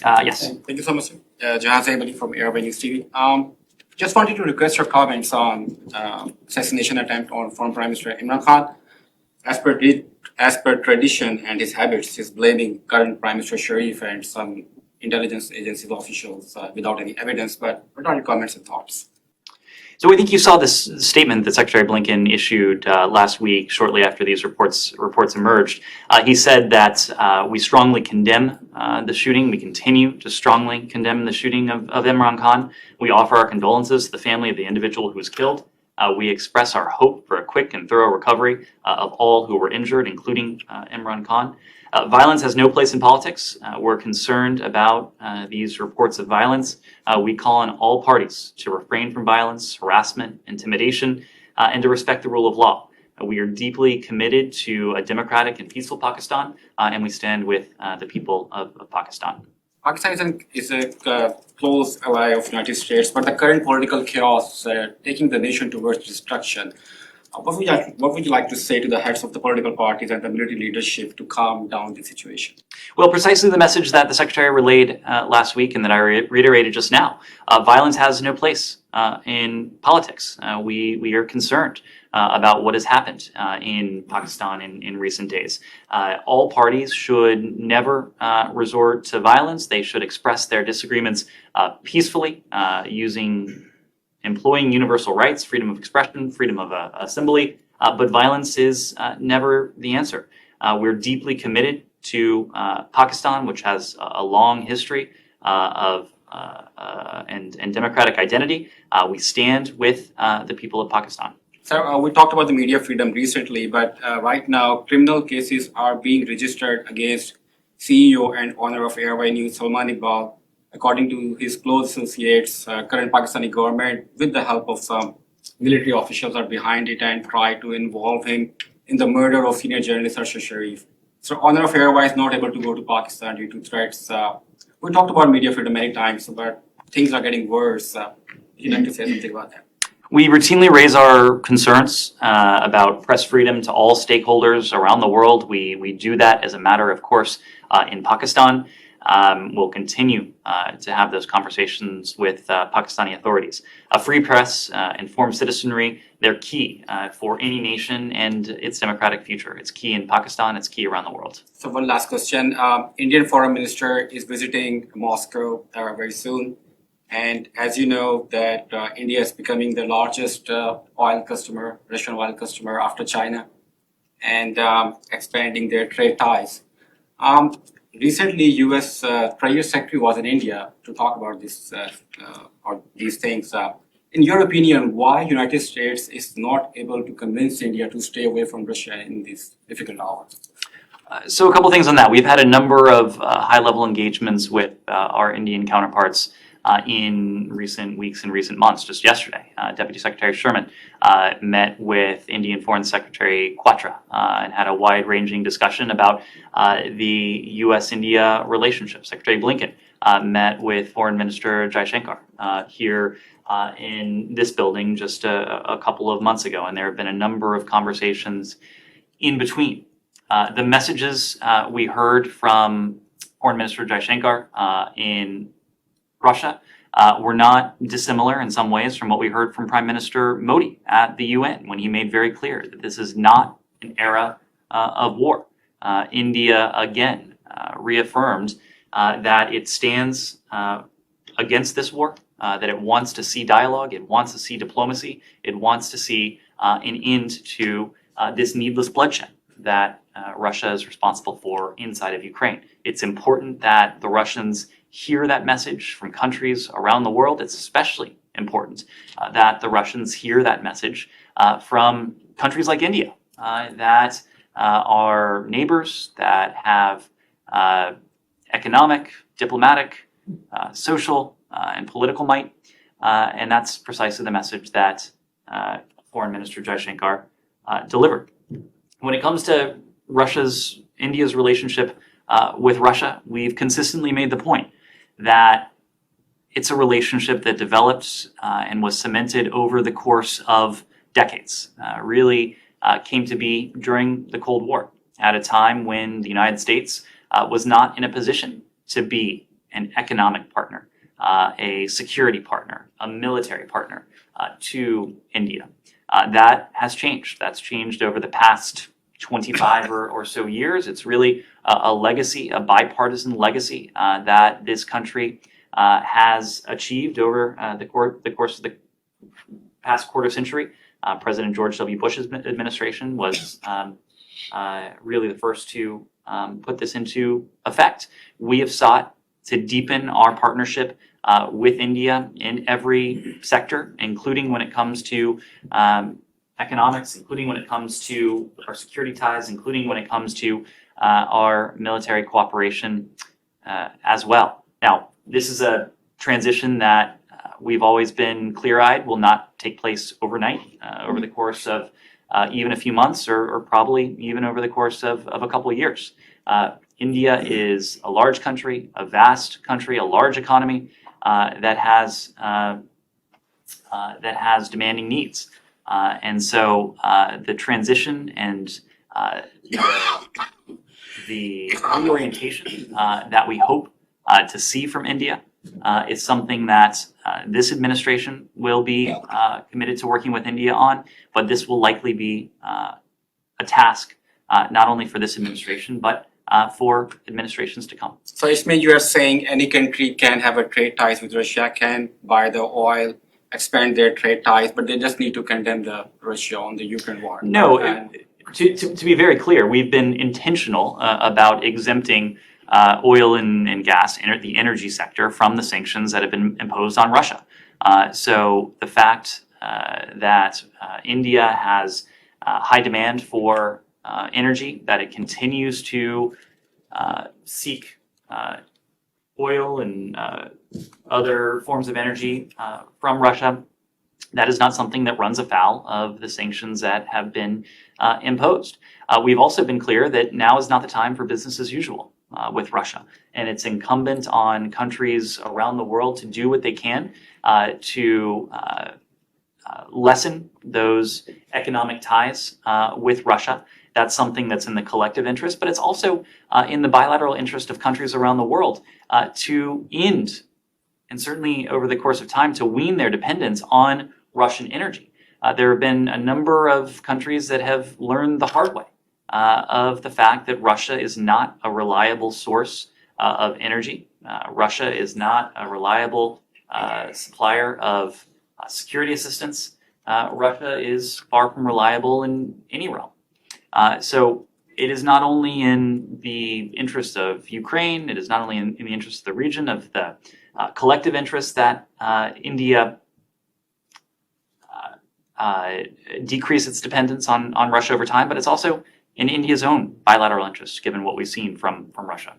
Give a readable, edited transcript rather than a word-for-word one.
Yes. Thank you so much, Jahanzaib from Airway News TV. Just wanted to request your comments on assassination attempt on former Prime Minister Imran Khan. As per tradition and his habits, he's blaming current Prime Minister Sharif and some intelligence agency officials without any evidence. But what are your comments and thoughts? So I think you saw this statement that Secretary Blinken issued last week, shortly after these reports emerged. He said that we strongly condemn the shooting. We continue to strongly condemn the shooting of Imran Khan. We offer our condolences to the family of the individual who was killed. We express our hope for a quick and thorough recovery of all who were injured, including Imran Khan. Violence has no place in politics. We're concerned about these reports of violence. We call on all parties to refrain from violence, harassment, intimidation, and to respect the rule of law. We are deeply committed to a democratic and peaceful Pakistan, and we stand with the people of Pakistan. Pakistan is a close ally of the United States, but the current political chaos taking the nation towards destruction. What would you like to say to the heads of the political parties and the military leadership to calm down the situation? Well, precisely the message that the Secretary relayed last week and that I reiterated just now. Violence has no place in politics. We are concerned about what has happened in Pakistan in recent days. All parties should never resort to violence. They should express their disagreements peacefully, employing universal rights, freedom of expression, freedom of assembly, but violence is never the answer. We're deeply committed to Pakistan, which has a long history and democratic identity. We stand with the people of Pakistan. So we talked about the media freedom recently, but right now criminal cases are being registered against CEO and owner of Airway News, Salman Iqbal. According to his close associates, current Pakistani government, with the help of some military officials, are behind it and try to involve him in the murder of senior journalist Arshad Sharif. So owner of Airway is not able to go to Pakistan due to threats. We talked about media freedom many times, but things are getting worse. Would you like to say something about that? We routinely raise our concerns about press freedom to all stakeholders around the world. We do that as a matter of course in Pakistan. We'll continue to have those conversations with Pakistani authorities. A free press, informed citizenry, they're key for any nation and its democratic future. It's key in Pakistan, it's key around the world. So one last question. Indian Foreign Minister is visiting Moscow very soon. And as you know that India is becoming the largest Russian oil customer after China, and expanding their trade ties. Recently, U.S. Treasury Secretary was in India to talk about this or these things. In your opinion, why United States is not able to convince India to stay away from Russia in these difficult hours? So a couple things on that. We've had a number of high-level engagements with our Indian counterparts in recent weeks and recent months. Just yesterday, Deputy Secretary Sherman met with Indian Foreign Secretary Quatra and had a wide-ranging discussion about the U.S.-India relationship. Secretary Blinken met with Foreign Minister Jaishankar here in this building just a couple of months ago, and there have been a number of conversations in between. The messages we heard from Foreign Minister Jaishankar in Russia were not dissimilar in some ways from what we heard from Prime Minister Modi at the UN when he made very clear that this is not an era of war. India again reaffirmed that it stands against this war, that it wants to see dialogue, it wants to see diplomacy, it wants to see an end to this needless bloodshed that Russia is responsible for inside of Ukraine. It's important that the Russians hear that message from countries around the world. It's especially important that the Russians hear that message from countries like India that are neighbors, that have economic, diplomatic, social, and political might. And that's precisely the message that Foreign Minister Jaishankar delivered. When it comes to India's relationship with Russia, we've consistently made the point that it's a relationship that developed and was cemented over the course of decades, really came to be during the Cold War, at a time when the United States was not in a position to be an economic partner, a security partner, a military partner to India. That has changed. That's changed over the past 25 or so years. It's really a legacy, a bipartisan legacy that this country has achieved over the course of the past quarter century. President George W. Bush's administration was really the first to put this into effect. We have sought to deepen our partnership with India in every sector, including when it comes to economics, including when it comes to our security ties, including when it comes to our military cooperation as well. Now, this is a transition that we've always been clear-eyed will not take place overnight, over the course of even a few months, or probably even over the course of a couple of years. India is a large country, a vast country, a large economy that has demanding needs. And so the transition and the reorientation that we hope to see from India is something that this administration will be committed to working with India on, but this will likely be a task not only for this administration, but for administrations to come. So Ismail, you are saying any country can have a trade ties with Russia, can buy the oil, expand their trade ties, but they just need to condemn the Russia on the Ukraine war. No, to be very clear, we've been intentional about exempting oil and gas, the energy sector, from the sanctions that have been imposed on Russia. So the fact that India has high demand for energy, that it continues to seek oil and other forms of energy from Russia, that is not something that runs afoul of the sanctions that have been imposed. We've also been clear that now is not the time for business as usual with Russia, and it's incumbent on countries around the world to do what they can to lessen those economic ties with Russia. That's something that's in the collective interest, but it's also in the bilateral interest of countries around the world to end, and certainly over the course of time, to wean their dependence on Russian energy. There have been a number of countries that have learned the hard way of the fact that Russia is not a reliable source of energy. Russia is not a reliable supplier of security assistance. Russia is far from reliable in any realm. So it is not only in the interest of Ukraine, it is not only in the interest of the region, of the collective interest that India decrease its dependence on Russia over time, but it's also in India's own bilateral interest, given what we've seen from Russia.